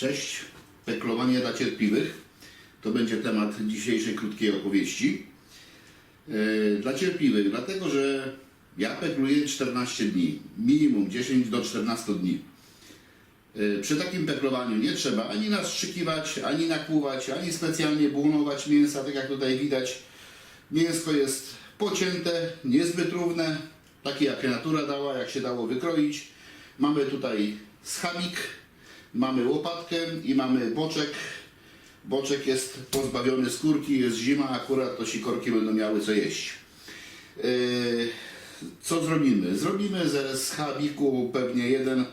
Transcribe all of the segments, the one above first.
Cześć, peklowanie dla cierpliwych. To będzie temat dzisiejszej krótkiej opowieści. Dla cierpliwych, dlatego że ja pekluję 14 dni, minimum 10 do 14 dni. Przy takim peklowaniu nie trzeba ani nastrzykiwać, ani nakłuwać, ani specjalnie błonować mięsa, tak jak tutaj widać. Mięsko jest pocięte, niezbyt równe, takie jakie natura dała, jak się dało wykroić. Mamy tutaj schabik, mamy łopatkę i mamy boczek. Boczek jest pozbawiony skórki, jest zima, akurat to sikorki będą miały co jeść. Co zrobimy? Zrobimy ze schabiku pewnie jeden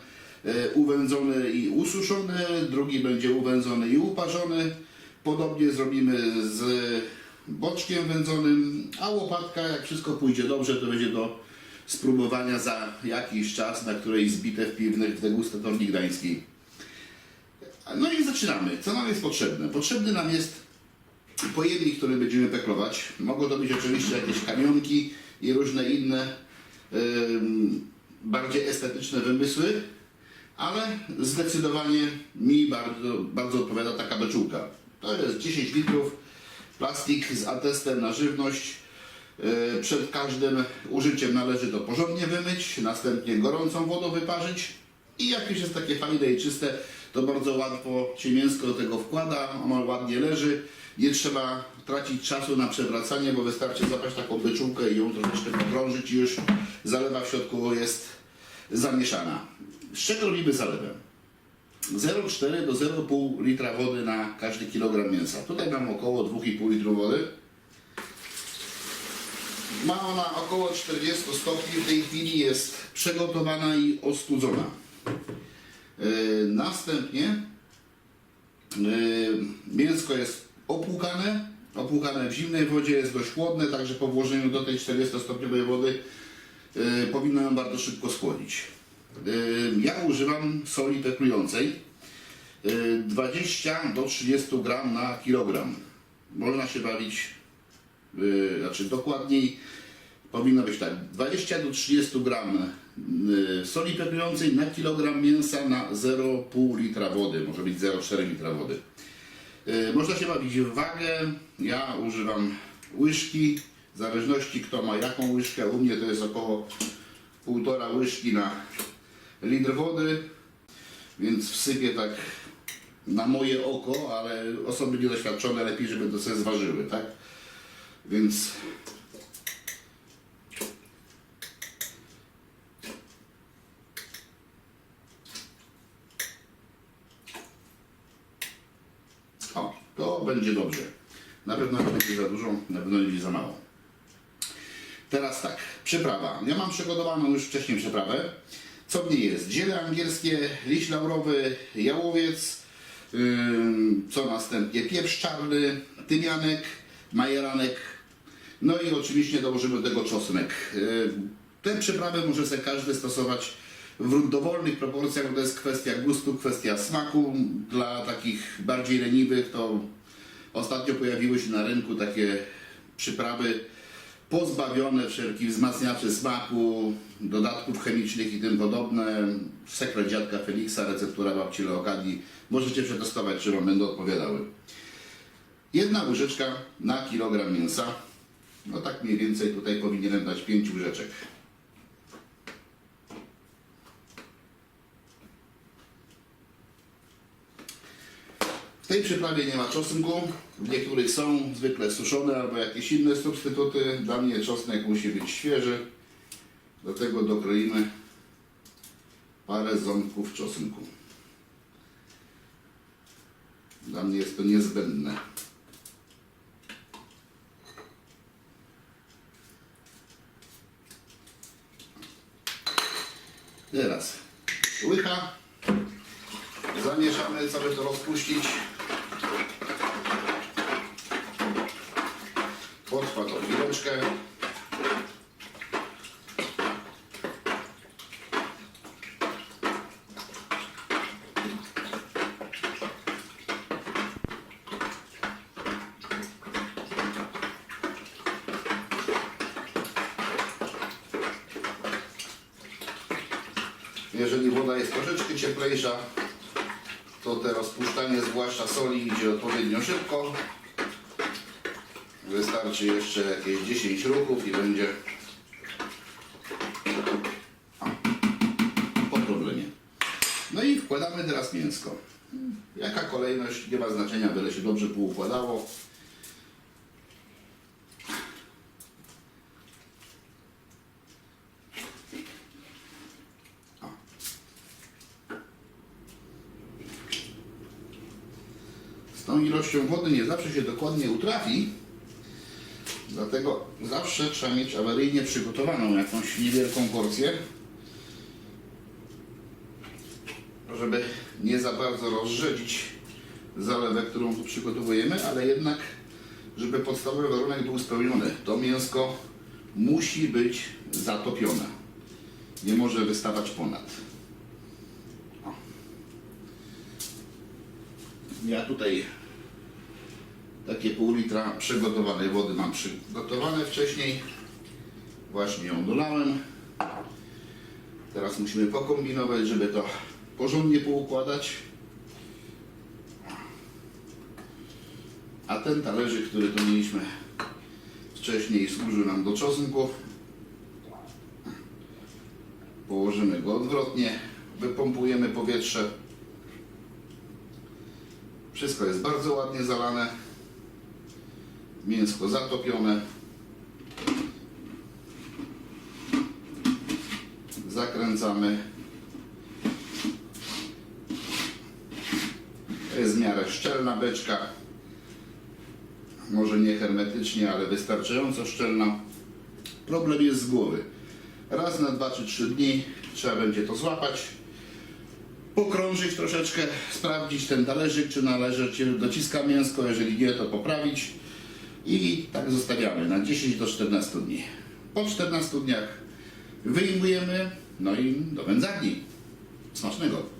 uwędzony i ususzony, drugi będzie uwędzony i uparzony. Podobnie zrobimy z boczkiem wędzonym, a łopatka, jak wszystko pójdzie dobrze, to będzie do spróbowania za jakiś czas na którejś z bitew piwnych w degustatorni gdańskiej. No i zaczynamy. Co nam jest potrzebne? Potrzebny nam jest pojemnik, który będziemy peklować. Mogą to być oczywiście jakieś kamionki i różne inne bardziej estetyczne wymysły, ale zdecydowanie mi bardzo odpowiada taka beczułka. To jest 10 litrów, plastik z atestem na żywność. Przed każdym użyciem należy to porządnie wymyć, następnie gorącą wodą wyparzyć i jak już jest takie fajne i czyste, to bardzo łatwo się mięsko do tego wkłada, ono ładnie leży. Nie trzeba tracić czasu na przewracanie, bo wystarczy zapaść taką beczułkę i ją troszeczkę pokrążyć i już zalewa w środku jest zamieszana. Z czego robimy zalewę? 0,4 do 0,5 litra wody na każdy kilogram mięsa. Tutaj mam około 2,5 litru wody. Ma ona około 40 stopni, w tej chwili jest przygotowana i ostudzona. Następnie mięsko jest opłukane w zimnej wodzie, jest dość chłodne, także po włożeniu do tej 40-stopniowej wody powinno ją bardzo szybko schłodzić. Ja używam soli peklującej 20 do 30 gram na kilogram. Można się bawić, znaczy dokładniej powinno być tak, 20 do 30 gram soli peklującej na kilogram mięsa na 0,5 litra wody, może być 0,4 litra wody. Można się bawić w wagę, ja używam łyżki, w zależności kto ma jaką łyżkę, u mnie to jest około 1,5 łyżki na litr wody, więc wsypię tak na moje oko, ale osoby niedoświadczone lepiej, żeby to sobie zważyły, tak? Więc to będzie dobrze. Na pewno nie będzie za dużo, na pewno nie będzie za mało. Teraz tak, przyprawa. Ja mam przygotowaną już wcześniej przyprawę. Co w niej jest? Ziele angielskie, liść laurowy, jałowiec, co następnie? Pieprz czarny, tymianek, majeranek, no i oczywiście dołożymy do tego czosnek. Tę przyprawę może sobie każdy stosować w dowolnych proporcjach, bo to jest kwestia gustu, kwestia smaku. Dla takich bardziej leniwych to ostatnio pojawiły się na rynku takie przyprawy pozbawione wszelkich wzmacniaczy smaku, dodatków chemicznych i tym podobne. Sekret dziadka Feliksa, receptura babci Leokadii. Możecie przetestować, czy wam będą odpowiadały. 1 łyżeczka na kilogram mięsa. No tak mniej więcej tutaj powinienem dać 5 łyżeczek. W tej przyprawie nie ma czosnku, w niektórych są zwykle suszone albo jakieś inne substytuty. Dla mnie czosnek musi być świeży, do tego dokroimy parę ząbków czosnku. Dla mnie jest to niezbędne. Teraz łycha, zamieszamy, co by to rozpuścić. Potrwa to chwileczkę. Jeżeli woda jest troszeczkę cieplejsza, to te rozpuszczanie zwłaszcza soli idzie odpowiednio szybko. Wystarczy jeszcze jakieś 10 ruchów i będzie po problemie. No i wkładamy teraz mięsko. Jaka kolejność, nie ma znaczenia, byle się dobrze poukładało. Z tą ilością wody nie zawsze się dokładnie utrafi, dlatego zawsze trzeba mieć awaryjnie przygotowaną jakąś niewielką porcję, żeby nie za bardzo rozrzedzić zalewę, którą tu przygotowujemy, ale jednak, żeby podstawowy warunek był spełniony. To mięsko musi być zatopione. Nie może wystawać ponad. O. Ja tutaj takie pół litra przygotowanej wody mam przygotowane wcześniej. Właśnie ją dolałem. Teraz musimy pokombinować, żeby to porządnie poukładać. A ten talerzyk, który tu mieliśmy wcześniej, służył nam do czosnku. Położymy go odwrotnie, wypompujemy powietrze. Wszystko jest bardzo ładnie zalane. Mięsko zatopione. Zakręcamy. Jest w miarę szczelna beczka. Może nie hermetycznie, ale wystarczająco szczelna. Problem jest z głowy. Raz na 2 czy 3 dni trzeba będzie to złapać, pokrążyć troszeczkę, sprawdzić ten talerzyk, czy należy, czy dociska mięsko, jeżeli nie, to poprawić i tak zostawiamy na 10 do 14 dni. Po 14 dniach wyjmujemy, no i do wędzarni. Smacznego!